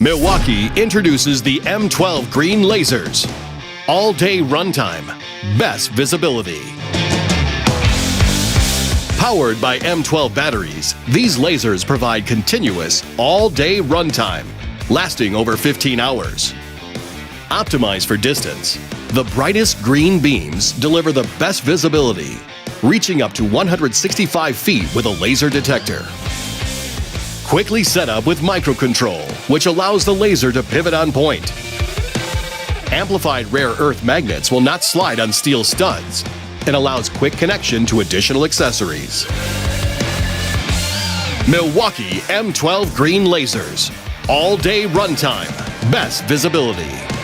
Milwaukee introduces the M12 green lasers. All-day runtime, best visibility. Powered by M12 batteries, these lasers provide continuous, all-day runtime, lasting over 15 hours. Optimized for distance, the brightest green beams deliver the best visibility, reaching up to 165 feet with a laser detector. Quickly set up with microcontrol, which allows the laser to pivot on point. Amplified rare earth magnets will not slide on steel studs and allows quick connection to additional accessories. Milwaukee M12 green lasers. All-day runtime. Best visibility.